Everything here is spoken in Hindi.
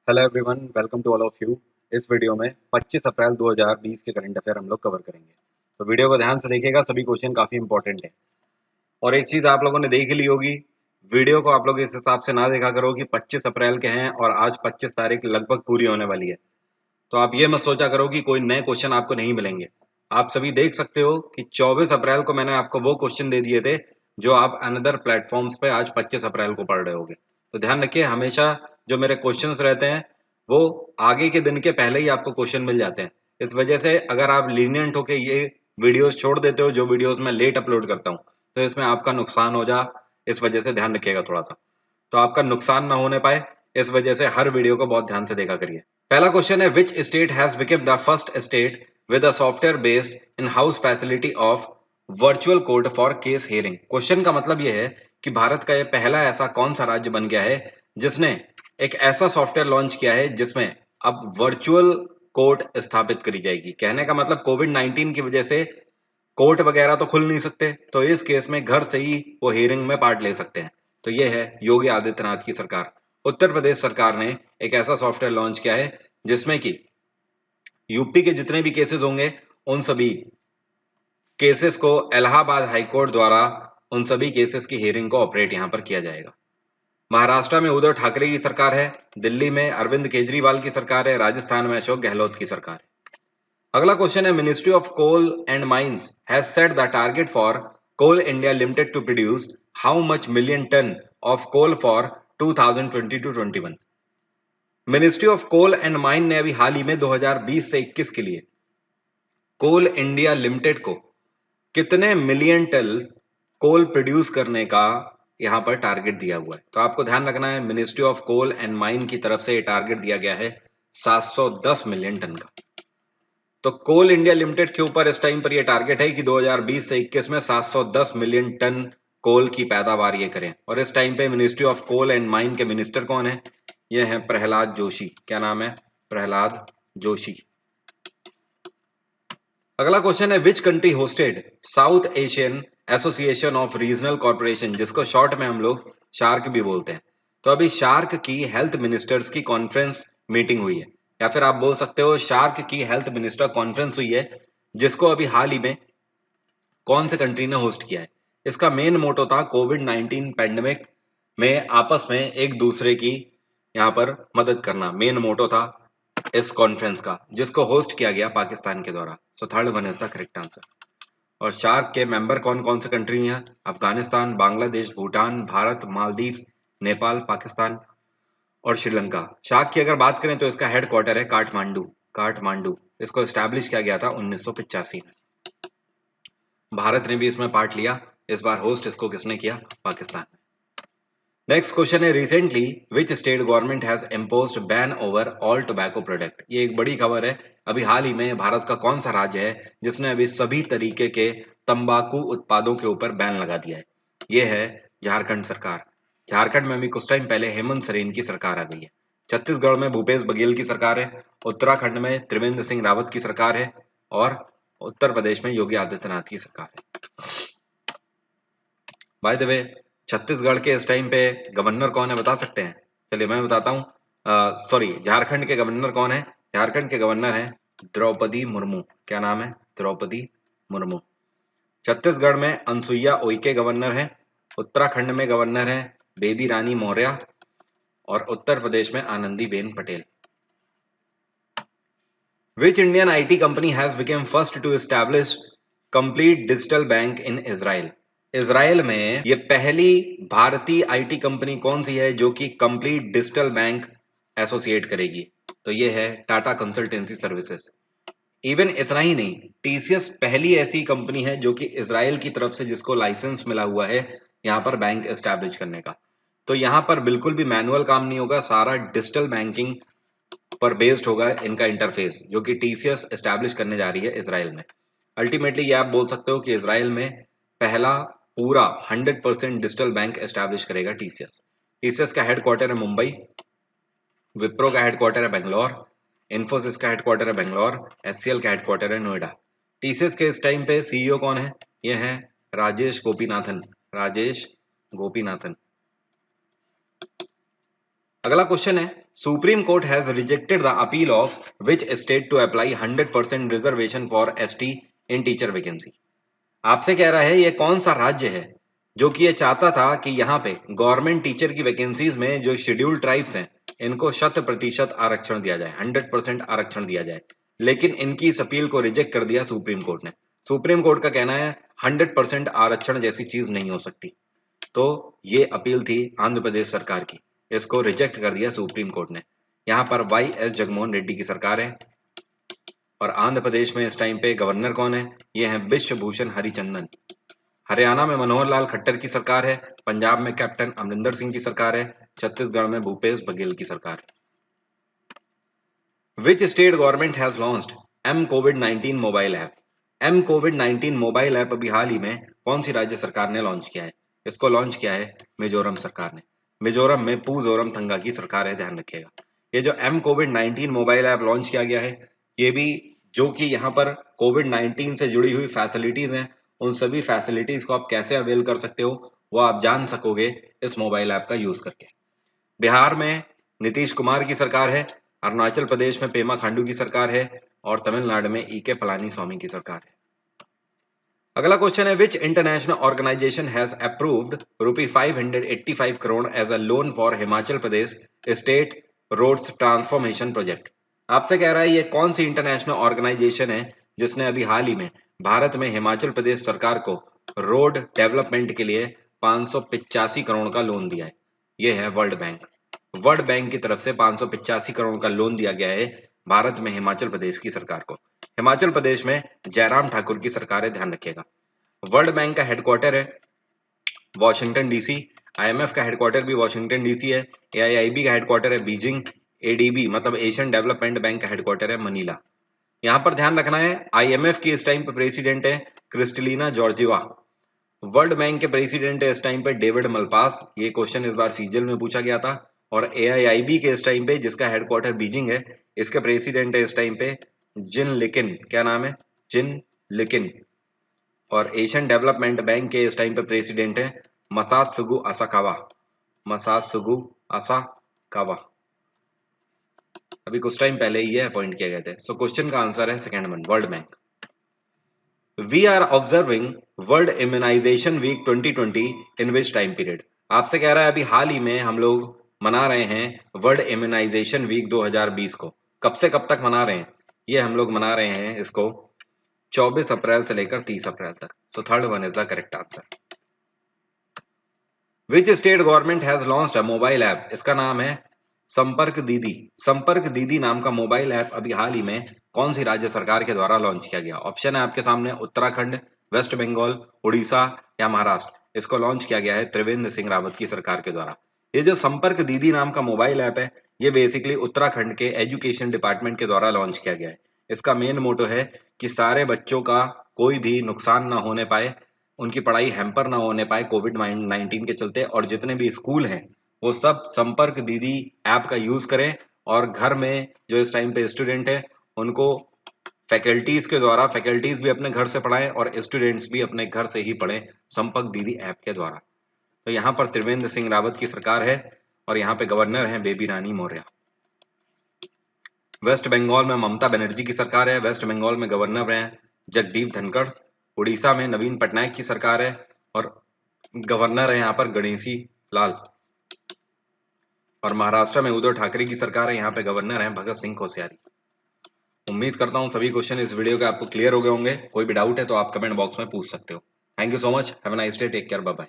Hello everyone, welcome to all of you. इस वीडियो में 25 अप्रैल 2020 के करंट अफेयर हम लोग कवर करेंगे। तो वीडियो को ध्यान से देखिएगा, सभी क्वेश्चन काफ़ी इंपॉर्टेंट है। और एक चीज़ आप लोगों ने देख ही ली होगी, वीडियो को आप लोग इस हिसाब से ना देखा करो कि 25 अप्रैल के हैं और आज 25 तारीख लगभग पूरी होने वाली है। तो आप ये मत सोचा करो कि कोई नए क्वेश्चन आपको नहीं मिलेंगे। आप सभी देख सकते हो कि 24 अप्रैल को मैंने आपको वो क्वेश्चन दे दिए थे जो आप अनदर प्लेटफॉर्म्स पे आज 25 अप्रैल को पढ़ रहे होगे। तो ध्यान रखिए, हमेशा जो मेरे क्वेश्चंस रहते हैं वो आगे के दिन के पहले ही आपको क्वेश्चन मिल जाते हैं। इस वजह से अगर आप लीनियंट होके ये वीडियोस छोड़ देते हो, जो वीडियोस मैं लेट अपलोड करता हूँ, तो इसमें आपका नुकसान हो जा। इस वजह से ध्यान रखिएगा थोड़ा सा, तो आपका नुकसान ना होने पाए, इस वजह से हर वीडियो को बहुत ध्यान से देखा करिए। पहला क्वेश्चन है, which state has become the first state with a software based in house facility of virtual court for case hearing. Question का मतलब यह है कि भारत का यह पहला ऐसा कौन सा राज्य बन गया है जिसने एक ऐसा सॉफ्टवेयर लॉन्च किया है जिसमें अब वर्चुअल कोर्ट स्थापित करी जाएगी। कहने का मतलब कोविड-19 की वजह से कोर्ट वगैरह तो खुल नहीं सकते, तो इस केस में घर से ही वो हियरिंग में पार्ट ले सकते हैं। तो ये है योगी आदित्यनाथ की सरकार। उत्तर प्रदेश सरकार ने एक ऐसा सॉफ्टवेयर लॉन्च किया है जिसमें कि यूपी के जितने भी केसेस होंगे उन सभी केसेस को इलाहाबाद हाईकोर्ट द्वारा उन सभी केसेस की हियरिंग को ऑपरेट यहां पर किया जाएगा। महाराष्ट्र में उद्धव ठाकरे की सरकार है, दिल्ली में अरविंद केजरीवाल की सरकार है, राजस्थान में अशोक गहलोत की सरकार है। अगला क्वेश्चन है, ministry of coal and mines has set the target for Coal India Limited to produce how much million ton of coal for 2020-21। Ministry of coal and mine ने अभी हाल ही में 2020 से 21 के लिए कोल इंडिया लिमिटेड को कितने मिलियन टन कोल प्रोड्यूस करने का यहां पर टारगेट दिया हुआ है। तो आपको ध्यान रखना है, ministry of coal and mine की तरफ से ये टारगेट दिया गया है 710 मिलियन टन का। तो कोल इंडिया लिमिटेड के ऊपर इस टाइम पर यह टारगेट है कि 2020 से 21 में 710 मिलियन टन कोल की पैदावार ये करें। और इस टाइम पे ministry of coal and mine के मिनिस्टर कौन है? ये है प्रहलाद जोशी। क्या नाम है? प्रहलाद जोशी। अगला क्वेश्चन है, which country hosted south Asian association of regional corporation, जिसको शॉर्ट में हम लोग शार्क भी बोलते हैं। तो अभी शार्क की हेल्थ मिनिस्टर्स की कॉन्फ्रेंस मीटिंग हुई है, या फिर आप बोल सकते हो शार्क की हेल्थ मिनिस्टर कॉन्फ्रेंस हुई है, जिसको अभी हाल ही में कौन से कंट्री ने होस्ट किया है। इसका मेन मोटो था कोविड-19 पैंडेमिक में आपस में एक दूसरे की यहाँ पर मदद करना। मेन मोटो था इस कॉन्फ्रेंस का, जिसको होस्ट किया गया पाकिस्तान के द्वारा। So third one is the correct answer. और शार्क के मेंबर कौन कौन से कंट्री हैं? अफगानिस्तान, बांग्लादेश, भूटान, भारत, मालदीव, नेपाल, पाकिस्तान और श्रीलंका। शार्क की अगर बात करें तो इसका हेड क्वार्टर है काठमांडू। काठमांडू। इसको एस्टैब्लिश किया गया था 1985 में। भारत ने भी इसमें पार्ट लिया। इस बार होस्ट इसको किसने किया? पाकिस्तान। नेक्स्ट क्वेश्चन है, recently which state government has imposed ban over all tobacco product. ये एक बड़ी खबर है। अभी हाल ही में भारत का कौन सा राज्य है जिसने अभी सभी तरीके के तंबाकू उत्पादों के ऊपर बैन लगा दिया है? ये है झारखंड सरकार। झारखंड में अभी कुछ टाइम पहले हेमंत सोरेन की सरकार आ गई है। छत्तीसगढ़ में भूपेश बघेल की सरकार है। उत्तराखंड में त्रिवेंद्र सिंह रावत की सरकार है। और उत्तर प्रदेश में योगी आदित्यनाथ की सरकार है। बाय द वे, छत्तीसगढ़ के इस टाइम पे गवर्नर कौन है बता सकते हैं? चलिए मैं बताता हूँ। सॉरी, झारखंड के गवर्नर कौन है? झारखंड के गवर्नर हैं द्रौपदी मुर्मू। क्या नाम है? द्रौपदी मुर्मू। छत्तीसगढ़ में अनसुईया उइके गवर्नर हैं। उत्तराखंड में गवर्नर हैं बेबी रानी मौर्य। और उत्तर प्रदेश में Anandiben Patel. Which Indian IT company has become first to establish complete digital bank in Israel? Israel में ये पहली भारतीय आईटी कंपनी कौन सी है जो कि कंप्लीट डिजिटल बैंक एसोसिएट करेगी? तो ये है टाटा कंसल्टेंसी सर्विसेज। इवन इतना ही नहीं, टीसीएस पहली ऐसी कंपनी है जो कि इज़राइल की तरफ से जिसको लाइसेंस मिला हुआ है यहाँ पर बैंक एस्टैब्लिश करने का। तो यहाँ पर बिल्कुल भी मैनुअल काम नहीं होगा, सारा डिजिटल बैंकिंग पर बेस्ड होगा इनका इंटरफेस, जो कि टीसीएस एस्टैब्लिश करने जा रही है इजराइल में। अल्टीमेटली ये आप बोल सकते हो कि इजराइल में पहला पूरा 100% डिजिटल बैंक एस्टैब्लिश करेगा टीसीएस। टीसीएस का हेडक्वार्टर है मुंबई। विप्रो का हेडक्वार्टर है बेंगलोर। इन्फोसिस का हेडक्वार्टर है बेंगलोर। एचसीएल का हेडक्वार्टर है नोएडा। टीसीएस के इस टाइम पे सीईओ कौन है? ये है राजेश गोपीनाथन। राजेश गोपीनाथन। अगला क्वेश्चन है, Supreme Court has rejected the appeal of which state to apply 100% reservation for ST in teacher vacancy. आपसे कह रहा है ये कौन सा राज्य है जो कि ये चाहता था कि यहाँ पे गवर्नमेंट टीचर की वैकेंसीज में जो शेड्यूल्ड ट्राइब्स हैं इनको 100% आरक्षण दिया जाए, 100% आरक्षण दिया जाए, लेकिन इनकी इस अपील को रिजेक्ट कर दिया सुप्रीम कोर्ट ने। सुप्रीम कोर्ट का कहना है 100% आरक्षण जैसी चीज नहीं हो सकती। तो ये अपील थी आंध्र प्रदेश सरकार की, इसको रिजेक्ट कर दिया सुप्रीम कोर्ट ने। यहाँ पर वाई एस जगनमोहन रेड्डी की सरकार है और आंध्र प्रदेश में इस टाइम पे गवर्नर कौन है, ये है बिश्व भूषण हरिचंदन। हरियाणा में मनोहर लाल खट्टर की सरकार है, पंजाब में कैप्टन अमरिंदर सिंह की सरकार है, छत्तीसगढ़ में भूपेश बघेल की सरकार है। Which state government has launched M कोविड-19 मोबाइल ऐप। एम कोविड-19 मोबाइल ऐप अभी हाल ही में कौन सी राज्य सरकार ने लॉन्च किया है? इसको लॉन्च किया है मिजोरम सरकार ने। मिजोरम में पू जोरम थंगा की सरकार है, ध्यान रखिएगा। ये जो एम कोविड-19 मोबाइल ऐप लॉन्च किया गया है, ये भी जो कि यहाँ पर कोविड-19 से जुड़ी हुई फैसिलिटीज हैं, उन सभी फैसिलिटीज को आप कैसे अवेल कर सकते हो वो आप जान सकोगे इस मोबाइल ऐप का यूज करके। बिहार में नीतीश कुमार की सरकार है, अरुणाचल प्रदेश में पेमा खांडू की सरकार है और तमिलनाडु में ई के पलानी स्वामी की सरकार है। अगला क्वेश्चन है, which international organisation has approved ₹585 crore as a loan for Himachal Pradesh state roads transformation project. आपसे कह रहा है ये कौन सी इंटरनेशनल ऑर्गेनाइजेशन है जिसने अभी हाल ही में भारत में हिमाचल प्रदेश सरकार को रोड डेवलपमेंट के लिए 585 करोड़ का लोन दिया है। ये है वर्ल्ड बैंक। वर्ल्ड बैंक की तरफ से 585 करोड़ का लोन दिया गया है भारत में हिमाचल प्रदेश की सरकार को। हिमाचल प्रदेश में जयराम ठाकुर की सरकार है, ध्यान रखिएगा। वर्ल्ड बैंक का हेडक्वार्टर है वॉशिंगटन डीसी, आईएमएफ का हेडक्वार्टर भी वॉशिंगटन डीसी है, एआईआईबी का हेडक्वार्टर है बीजिंग, एडीबी मतलब एशियन डेवलपमेंट बैंक का हेडक्वार्टर है मनीला। यहाँ पर ध्यान रखना है आईएमएफ की इस टाइम पे प्रेसिडेंट है क्रिस्टलिना जॉर्जिवा। वर्ल्ड बैंक के प्रेसिडेंट है इस टाइम पे डेविड मलपास। ये क्वेश्चन इस बार सीजीएल में पूछा गया था। और एआईआईबी के इस टाइम पे जिसका हेडक्वार्टर बीजिंग है, इसके प्रेसिडेंट है इस टाइम पे जिन लिकिन। क्या नाम है? जिन लिकिन। और एशियन डेवलपमेंट बैंक के इस टाइम पे प्रेसिडेंट है मसात्सुगु असाकावा। मसात्सुगु असाकावा। अभी कुछ टाइम पहले ही ये अपॉइंट किए गए थे। सो क्वेश्चन का आंसर है second one, World Bank. We are observing World Immunization Week 2020 in which time period. आपसे कह रहा है अभी हाल ही में हम लोग मना रहे हैं वर्ल्ड इम्यूनाइजेशन वीक 2020 को। कब से कब तक मना रहे हैं? ये हम लोग मना रहे हैं इसको 24 अप्रैल से लेकर 30 अप्रैल तक। So third one is the correct answer. Which state government has launched a mobile app. इसका नाम है संपर्क दीदी। संपर्क दीदी नाम का मोबाइल ऐप अभी हाल ही में कौन सी राज्य सरकार के द्वारा लॉन्च किया गया? ऑप्शन है आपके सामने उत्तराखंड, वेस्ट बंगाल, उड़ीसा या महाराष्ट्र। इसको लॉन्च किया गया है त्रिवेंद्र सिंह रावत की सरकार के द्वारा। ये जो संपर्क दीदी नाम का मोबाइल ऐप है, ये बेसिकली उत्तराखंड के एजुकेशन डिपार्टमेंट के द्वारा लॉन्च किया गया है। इसका मेन मोटो है कि सारे बच्चों का कोई भी नुकसान ना होने पाए, उनकी पढ़ाई हैम्पर ना होने पाए कोविड-19 के चलते, और जितने भी स्कूल हैं वो सब संपर्क दीदी ऐप का यूज करें और घर में जो इस टाइम पे स्टूडेंट है उनको फैकल्टीज के द्वारा, फैकल्टीज भी अपने घर से पढ़ाएं और स्टूडेंट्स भी अपने घर से ही पढ़ें संपर्क दीदी ऐप के द्वारा। तो यहाँ पर त्रिवेंद्र सिंह रावत की सरकार है और यहाँ पे गवर्नर है बेबी रानी मौर्य। वेस्ट बंगाल में ममता बनर्जी की सरकार है, वेस्ट बंगाल में गवर्नर है जगदीप धनखड़। उड़ीसा में नवीन पटनायक की सरकार है और गवर्नर है यहाँ पर गणेशी लाल। और महाराष्ट्र में उद्धव ठाकरे की सरकार है, यहाँ पे गवर्नर है भगत सिंह कोश्यारी। उम्मीद करता हूँ सभी क्वेश्चन इस वीडियो के आपको क्लियर हो गए होंगे। कोई भी डाउट है तो आप कमेंट बॉक्स में पूछ सकते हो। Thank you so much, have a nice day, take care, bye bye.